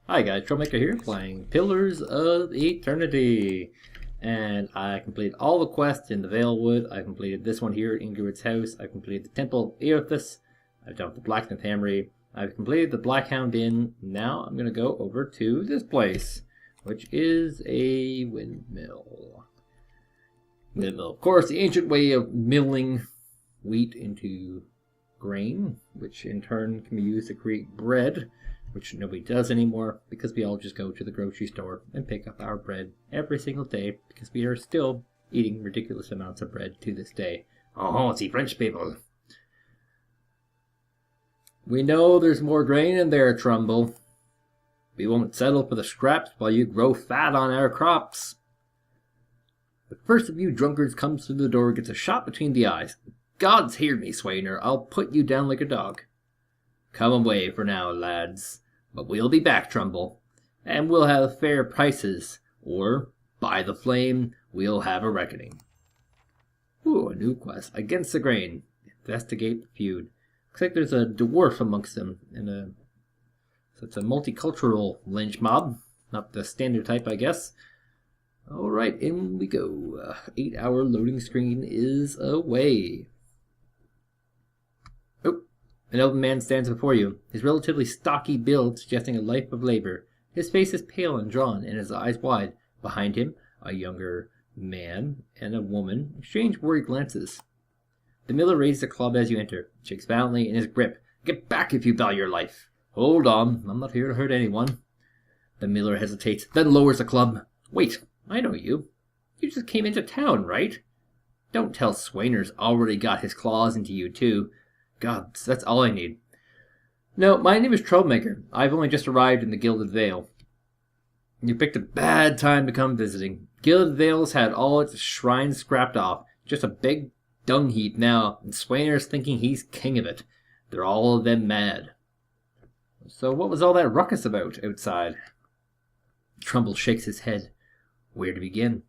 Hi guys, Troublmaker here, playing Pillars of Eternity. And I completed all the quests in the Valewood. I completed this one here at Ingrid's house. I completed the Temple of Eothas. I've done the Blacksmith Hammery. I've completed the Blackhound Inn. Now I'm going to go over to this place, which is a windmill. Windmill, of course, the ancient way of milling wheat into grain, which in turn can be used to create bread, which nobody does anymore because we all just go to the grocery store and pick up our bread every single day because we are still eating ridiculous amounts of bread to this day. Oh, it's the French people. We know there's more grain in there, Trumbull. We won't settle for the scraps while you grow fat on our crops. The first of you drunkards comes through the door gets a shot between the eyes. God's hear me, Swainer. I'll put you down like a dog. Come away for now, lads. But we'll be back, Trumbull, and we'll have fair prices, or, by the flame, we'll have a reckoning. Ooh, a new quest. Against the grain. Investigate the feud. Looks like there's a dwarf amongst them, so it's a multicultural lynch mob. Not the standard type, I guess. Alright, in we go. 8-hour loading screen is away. An elven man stands before you, his relatively stocky build suggesting a life of labor. His face is pale and drawn, and his eyes wide. Behind him, a younger man and a woman exchange worried glances. The miller raises a club as you enter, shakes violently in his grip. Get back if you value your life. Hold on, I'm not here to hurt anyone. The miller hesitates, then lowers the club. Wait, I know you. You just came into town, right? Don't tell Swainer's already got his claws into you, too. God, that's all I need. No, my name is Troublmaker. I've only just arrived in the Gilded Vale. You picked a bad time to come visiting. Gilded Vale's had all its shrines scrapped off. Just a big dung heap now, and Swainer's thinking he's king of it. They're all of them mad. So what was all that ruckus about outside? Trumbull shakes his head. Where to begin?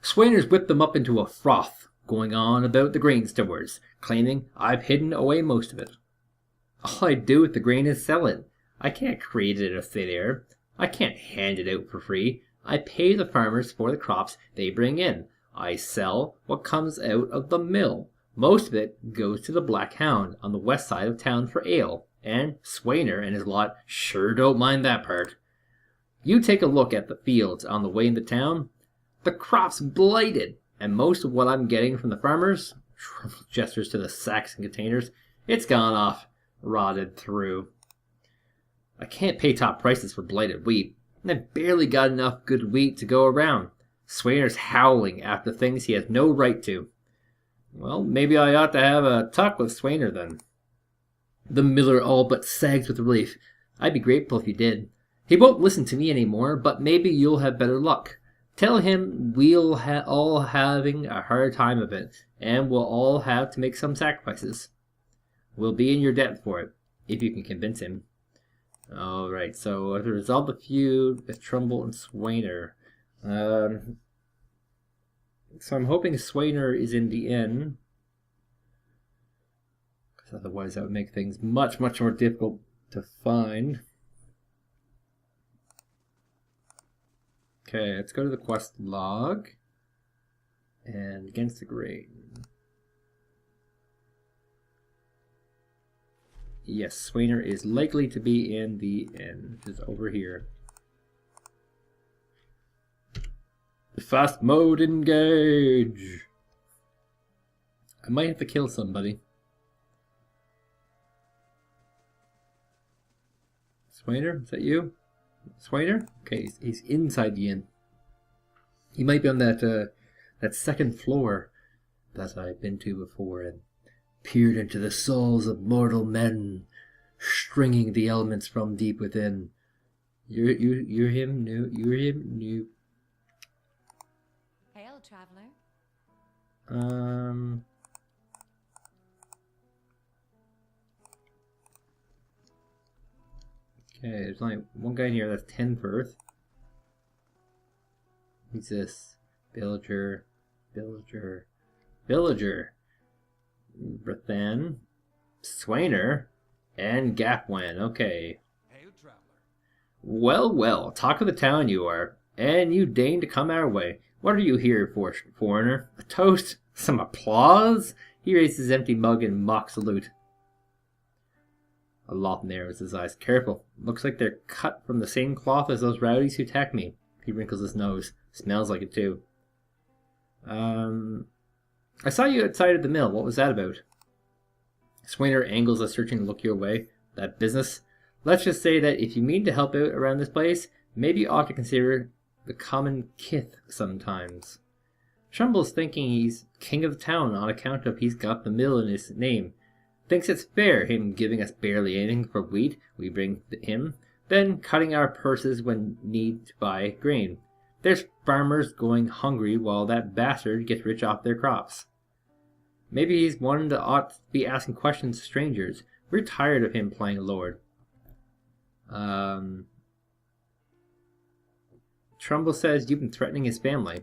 Swainer's whipped them up into a froth, going on about the grain stores, claiming I've hidden away most of it. All I do with the grain is sell it. I can't create it out of thin air. I can't hand it out for free. I pay the farmers for the crops they bring in. I sell what comes out of the mill. Most of it goes to the Black Hound on the west side of town for ale, and Swainer and his lot sure don't mind that part. You take a look at the fields on the way into town. The crop's blighted. And most of what I'm getting from the farmers, gestures to the sacks and containers, it's gone off, rotted through. I can't pay top prices for blighted wheat, and I've barely got enough good wheat to go around. Swainer's howling after things he has no right to. Well, maybe I ought to have a talk with Swainer then. The miller all but sags with relief. I'd be grateful if you did. He won't listen to me anymore, but maybe you'll have better luck. Tell him we'll all having a hard time of it, and we'll all have to make some sacrifices. We'll be in your debt for it, if you can convince him. Alright, so to resolve the feud with Trumbull and Swainer. So I'm hoping Swainer is in the inn, because otherwise that would make things much, much more difficult to find. Okay, let's go to the quest log. And against the grain. Yes, Swainer is likely to be in the inn, which is over here. Fast mode engage! I might have to kill somebody. Swainer, is that you? Swainer? Okay, he's inside the inn. He might be on that second floor that I've been to before and peered into the souls of mortal men, stringing the elements from deep within. You're him? No, you're him? No. Hail, traveler. Okay, there's only one guy in here that's 10 birth. Who's this? Villager. Brethan. Swainer. And Gapwan. Okay. Hail, traveler. Well, well, talk of the town you are, and you deign to come our way. What are you here for, foreigner? A toast? Some applause? He raises his empty mug in mock salute. Aloth narrows his eyes. Careful. Looks like they're cut from the same cloth as those rowdies who attacked me. He wrinkles his nose. Smells like it too. I saw you outside of the mill. What was that about? Swainer angles a searching look your way. That business? Let's just say that if you mean to help out around this place, maybe you ought to consider the common kith sometimes. Trumble's thinking he's king of the town on account of he's got the mill in his name. Thinks it's fair, him giving us barely anything for wheat we bring him, then cutting our purses when need to buy grain. There's farmers going hungry while that bastard gets rich off their crops. Maybe he's one that ought to be asking questions to strangers. We're tired of him playing lord. Trumbull says you've been threatening his family.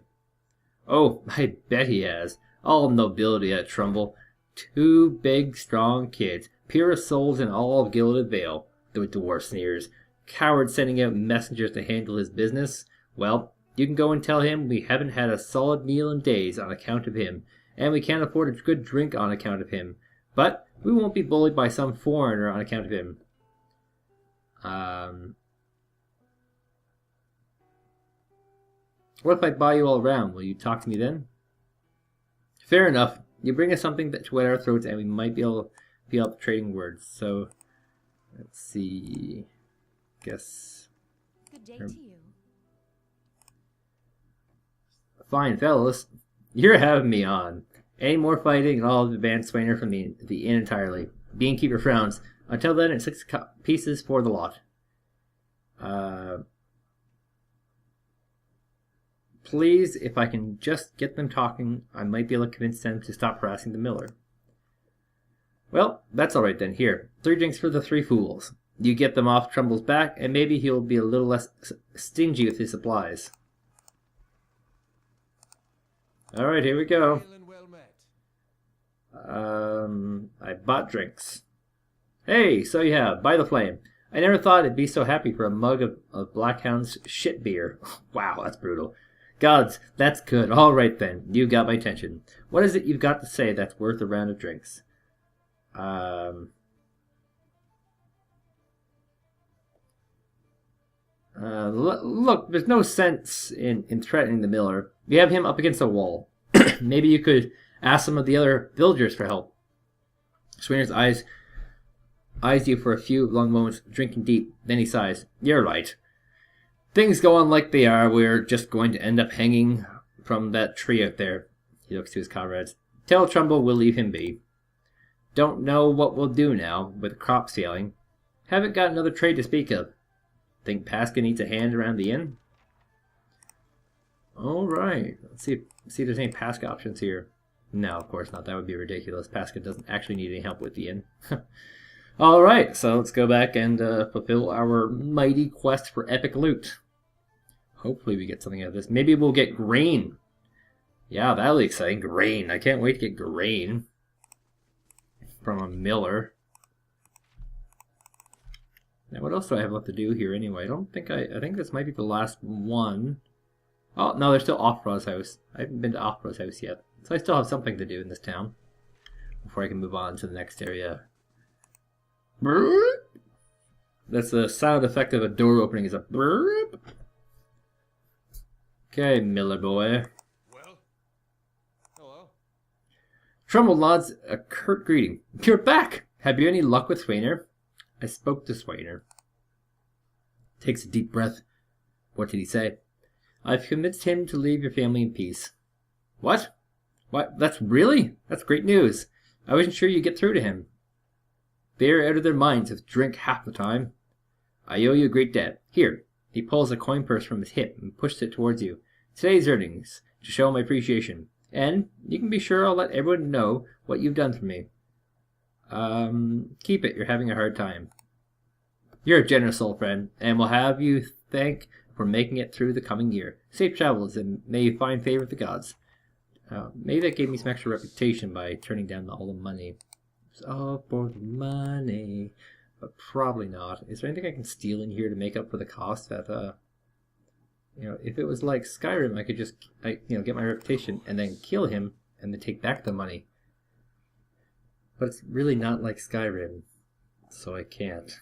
Oh, I bet he has. All nobility at Trumbull. 2 big, strong kids, purest souls in all of Gilded Vale. The dwarf sneers. Coward sending out messengers to handle his business. Well, you can go and tell him we haven't had a solid meal in days on account of him, and we can't afford a good drink on account of him. But we won't be bullied by some foreigner on account of him. What if I buy you all around? Will you talk to me then? Fair enough. You bring us something to wet our throats, and we might be able to feel up trading words. So, let's see. Guess. Good day to you. Fine, fellows. You're having me on. Any more fighting, and I'll advance Swainer from the inn entirely. Beankeeper frowns. Until then, it's 6 pieces for the lot. Please, if I can just get them talking, I might be able to convince them to stop harassing the miller. Well, that's all right then. Here, 3 drinks for the 3 fools. You get them off Trumble's back, and maybe he'll be a little less stingy with his supplies. All right, here we go. I bought drinks. Hey, so you have. By the flame. I never thought I'd be so happy for a mug of Blackhound's shit beer. Wow, that's brutal. Gods, that's good. All right then, you got my attention. What is it you've got to say that's worth a round of drinks? Look, there's no sense in threatening the miller. You have him up against a wall. Maybe you could ask some of the other villagers for help. Swainer's eyes you for a few long moments, drinking deep. Then he sighs. You're right. Things go on like they are, we're just going to end up hanging from that tree out there. He looks to his comrades. Tell Trumbull we'll leave him be. Don't know what we'll do now, with the crops failing. Haven't got another trade to speak of. Think Pasca needs a hand around the inn? Alright, let's see if there's any Pasca options here. No, of course not, that would be ridiculous. Pasca doesn't actually need any help with the inn. Alright, so let's go back and fulfill our mighty quest for epic loot. Hopefully we get something out of this. Maybe we'll get grain. Yeah, that'll be exciting. Grain. I can't wait to get grain from a miller. Now, what else do I have left to do here anyway? I think this might be the last one. Oh, no, there's still Offro's house. I haven't been to Offro's house yet. So I still have something to do in this town before I can move on to the next area. That's the sound effect of a door opening, is a burp. Okay, Miller boy. Well, hello. Trumbull nods a curt greeting. You're back! Have you any luck with Swainer? I spoke to Swainer. Takes a deep breath. What did he say? I've convinced him to leave your family in peace. What? What? That's great news. I wasn't sure you'd get through to him. They're out of their minds with drink half the time. I owe you a great debt. Here. He pulls a coin purse from his hip and pushes it towards you. Today's earnings, to show my appreciation. And you can be sure I'll let everyone know what you've done for me. Keep it. You're having a hard time. You're a generous soul, friend, and we'll have you thank for making it through the coming year. Safe travels, and may you find favor with the gods. Maybe that gave me some extra reputation by turning down all the money. It's all for the money. but probably not. Is there anything I can steal in here to make up for the cost that, if it was like Skyrim, I could just, get my reputation and then kill him and then take back the money. But it's really not like Skyrim, so I can't.